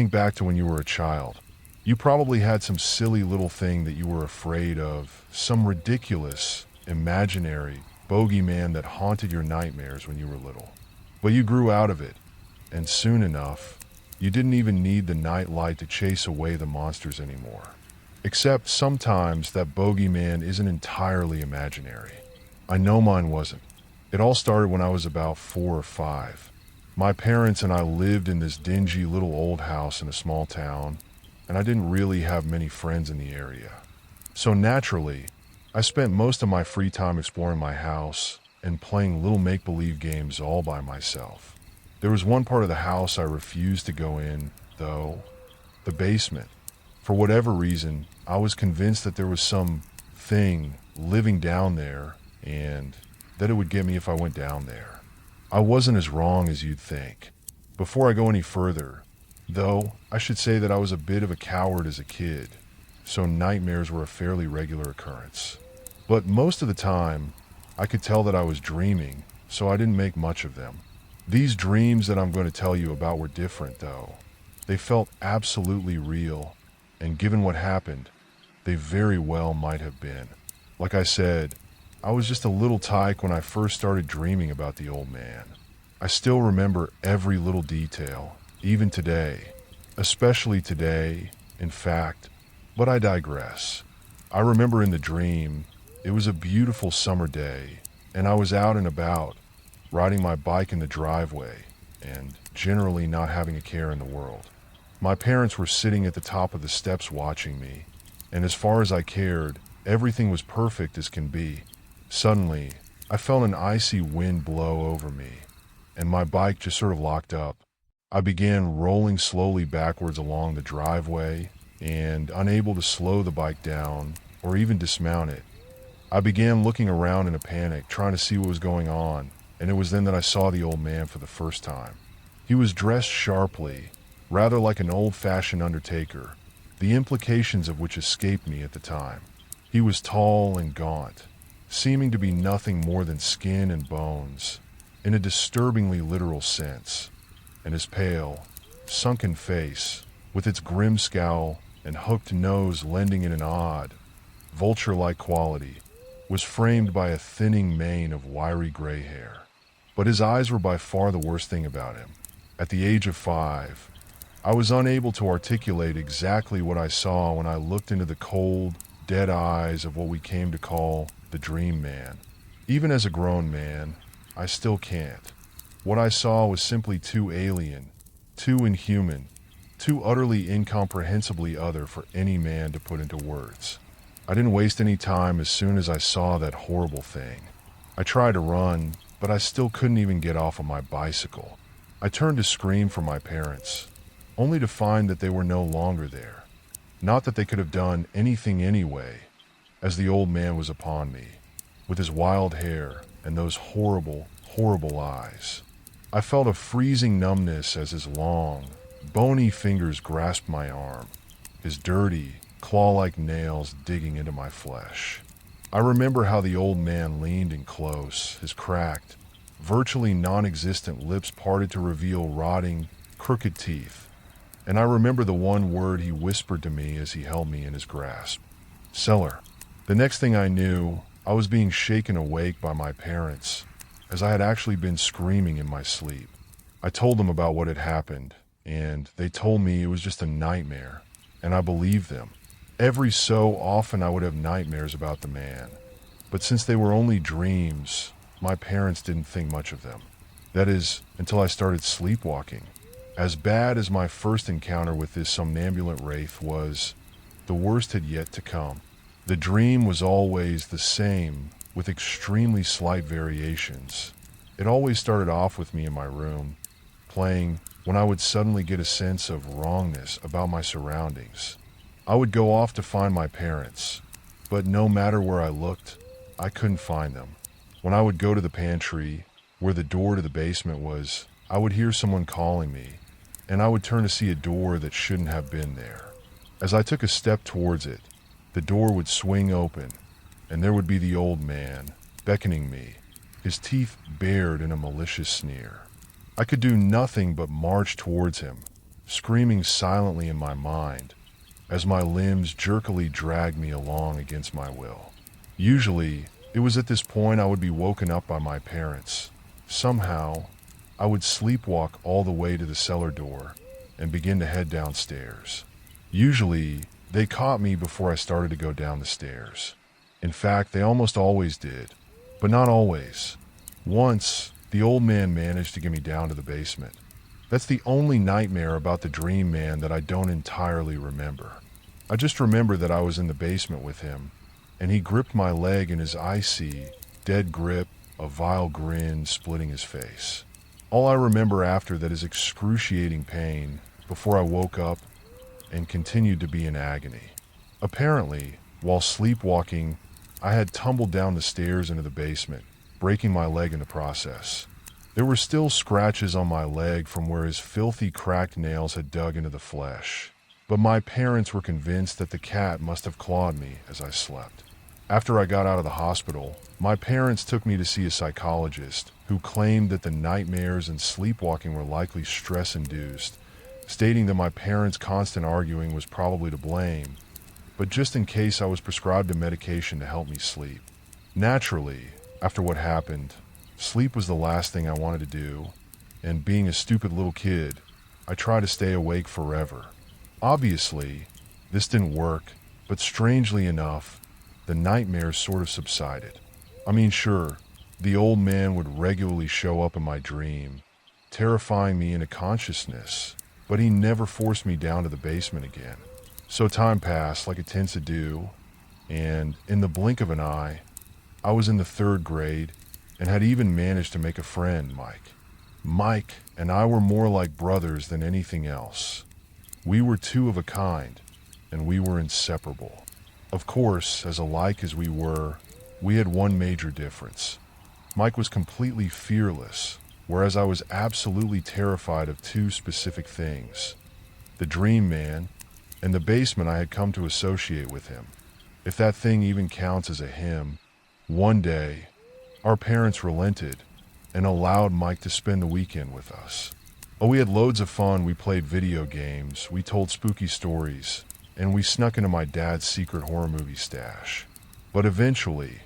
Think back to when you were a child. You probably had some silly little thing that you were afraid of, some ridiculous, imaginary bogeyman that haunted your nightmares when you were little. But you grew out of it, and soon enough, you didn't even need the night light to chase away the monsters anymore. Except sometimes that bogeyman isn't entirely imaginary. I know mine wasn't. It all started when I was about 4 or 5. My parents and I lived in this dingy little old house in a small town, and I didn't really have many friends in the area. So naturally, I spent most of my free time exploring my house and playing little make-believe games all by myself. There was one part of the house I refused to go in, though, the basement. For whatever reason, I was convinced that there was some thing living down there and that it would get me if I went down there. I wasn't as wrong as you'd think. Before I go any further, though, I should say that I was a bit of a coward as a kid, so nightmares were a fairly regular occurrence. But most of the time, I could tell that I was dreaming, so I didn't make much of them. These dreams that I'm going to tell you about were different, though. They felt absolutely real, and given what happened, they very well might have been. Like I said, I was just a little tyke when I first started dreaming about the old man. I still remember every little detail, even today. Especially today, in fact, but I digress. I remember in the dream, it was a beautiful summer day, and I was out and about, riding my bike in the driveway, and generally not having a care in the world. My parents were sitting at the top of the steps watching me, and as far as I cared, everything was perfect as can be. Suddenly, I felt an icy wind blow over me, and my bike just sort of locked up. I began rolling slowly backwards along the driveway, and unable to slow the bike down or even dismount it, I began looking around in a panic, trying to see what was going on, and it was then that I saw the old man for the first time. He was dressed sharply, rather like an old-fashioned undertaker, the implications of which escaped me at the time. He was tall and gaunt, seeming to be nothing more than skin and bones, in a disturbingly literal sense, and his pale, sunken face, with its grim scowl and hooked nose lending it an odd, vulture-like quality, was framed by a thinning mane of wiry gray hair. But his eyes were by far the worst thing about him. At the age of 5, I was unable to articulate exactly what I saw when I looked into the cold, dead eyes of what we came to call the Dream Man. Even as a grown man, I still can't. What I saw was simply too alien, too inhuman, too utterly incomprehensibly other for any man to put into words. I didn't waste any time as soon as I saw that horrible thing. I tried to run, but I still couldn't even get off of my bicycle. I turned to scream for my parents, only to find that they were no longer there. Not that they could have done anything anyway, as the old man was upon me, with his wild hair and those horrible, horrible eyes. I felt a freezing numbness as his long, bony fingers grasped my arm, his dirty, claw-like nails digging into my flesh. I remember how the old man leaned in close, his cracked, virtually non-existent lips parted to reveal rotting, crooked teeth, and I remember the one word he whispered to me as he held me in his grasp. Cellar. The next thing I knew, I was being shaken awake by my parents, as I had actually been screaming in my sleep. I told them about what had happened, and they told me it was just a nightmare, and I believed them. Every so often I would have nightmares about the man, but since they were only dreams, my parents didn't think much of them. That is, until I started sleepwalking. As bad as my first encounter with this somnambulant wraith was, the worst had yet to come. The dream was always the same, with extremely slight variations. It always started off with me in my room, playing when I would suddenly get a sense of wrongness about my surroundings. I would go off to find my parents, but no matter where I looked, I couldn't find them. When I would go to the pantry, where the door to the basement was, I would hear someone calling me, and I would turn to see a door that shouldn't have been there. As I took a step towards it, the door would swing open, and there would be the old man, beckoning me, his teeth bared in a malicious sneer. I could do nothing but march towards him, screaming silently in my mind as my limbs jerkily dragged me along against my will. Usually, it was at this point I would be woken up by my parents. Somehow, I would sleepwalk all the way to the cellar door and begin to head downstairs. Usually, they caught me before I started to go down the stairs. In fact, they almost always did, but not always. Once, the old man managed to get me down to the basement. That's the only nightmare about the dream man that I don't entirely remember. I just remember that I was in the basement with him, and he gripped my leg in his icy, dead grip, a vile grin splitting his face. All I remember after that is excruciating pain before I woke up and continued to be in agony. Apparently, while sleepwalking, I had tumbled down the stairs into the basement, breaking my leg in the process. There were still scratches on my leg from where his filthy cracked nails had dug into the flesh, but my parents were convinced that the cat must have clawed me as I slept. After I got out of the hospital, my parents took me to see a psychologist who claimed that the nightmares and sleepwalking were likely stress-induced, stating that my parents' constant arguing was probably to blame, but just in case I was prescribed a medication to help me sleep. Naturally, after what happened, sleep was the last thing I wanted to do, and being a stupid little kid, I tried to stay awake forever. Obviously, this didn't work, but strangely enough, the nightmares sort of subsided. I mean, sure, the old man would regularly show up in my dream, terrifying me into consciousness, but he never forced me down to the basement again. So time passed like it tends to do, and in the blink of an eye, I was in the 3rd grade and had even managed to make a friend, Mike. Mike and I were more like brothers than anything else. We were two of a kind, and we were inseparable. Of course, as alike as we were, we had one major difference. Mike was completely fearless, whereas I was absolutely terrified of two specific things: the dream man and the basement I had come to associate with him. If that thing even counts as a him. One day, our parents relented and allowed Mike to spend the weekend with us. Oh, we had loads of fun. We played video games, we told spooky stories, and we snuck into my dad's secret horror movie stash. But eventually,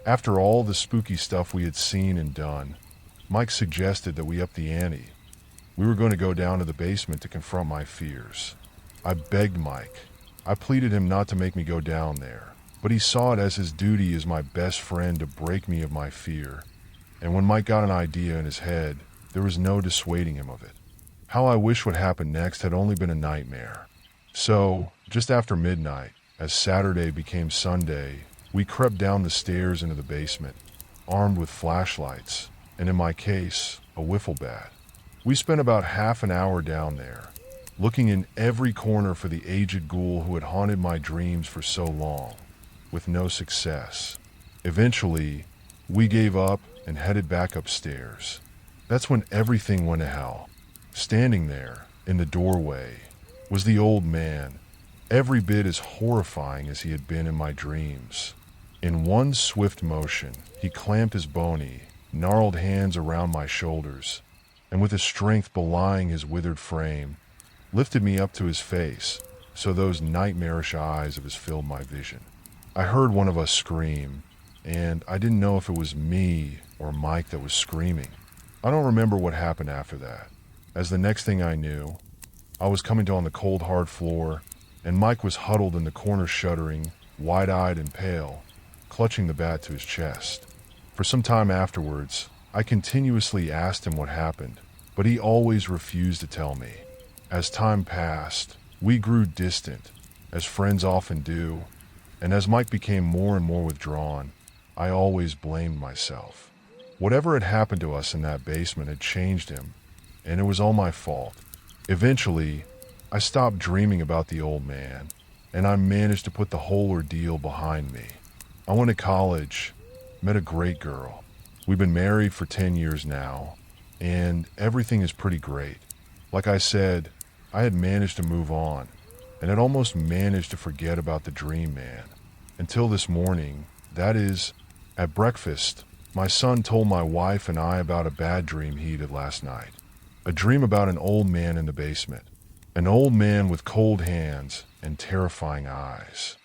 after all the spooky stuff we had seen and done, Mike suggested that we up the ante. We were going to go down to the basement to confront my fears. I begged Mike. I pleaded him not to make me go down there, but he saw it as his duty as my best friend to break me of my fear. And when Mike got an idea in his head, there was no dissuading him of it. How I wish what happened next had only been a nightmare. So, just after midnight, as Saturday became Sunday, we crept down the stairs into the basement, armed with flashlights, and in my case, a wiffle bat. We spent about half an hour down there, looking in every corner for the aged ghoul who had haunted my dreams for so long, with no success. Eventually, we gave up and headed back upstairs. That's when everything went to hell. Standing there, in the doorway, was the old man, every bit as horrifying as he had been in my dreams. In one swift motion, he clamped his bony, gnarled hands around my shoulders, and with a strength belying his withered frame, lifted me up to his face, so those nightmarish eyes of his filled my vision. I heard one of us scream, and I didn't know if it was me or Mike that was screaming. I don't remember what happened after that, as the next thing I knew, I was coming to on the cold hard floor, and Mike was huddled in the corner shuddering, wide-eyed and pale, clutching the bat to his chest. For some time afterwards, I continuously asked him what happened, but he always refused to tell me. As time passed, we grew distant, as friends often do, and as Mike became more and more withdrawn, I always blamed myself. Whatever had happened to us in that basement had changed him, and it was all my fault. Eventually, I stopped dreaming about the old man, and I managed to put the whole ordeal behind me. I went to college, met a great girl. We've been married for 10 years now, and everything is pretty great. Like I said, I had managed to move on, and had almost managed to forget about the dream man. Until this morning, that is, at breakfast, my son told my wife and I about a bad dream he had last night. A dream about an old man in the basement. An old man with cold hands and terrifying eyes.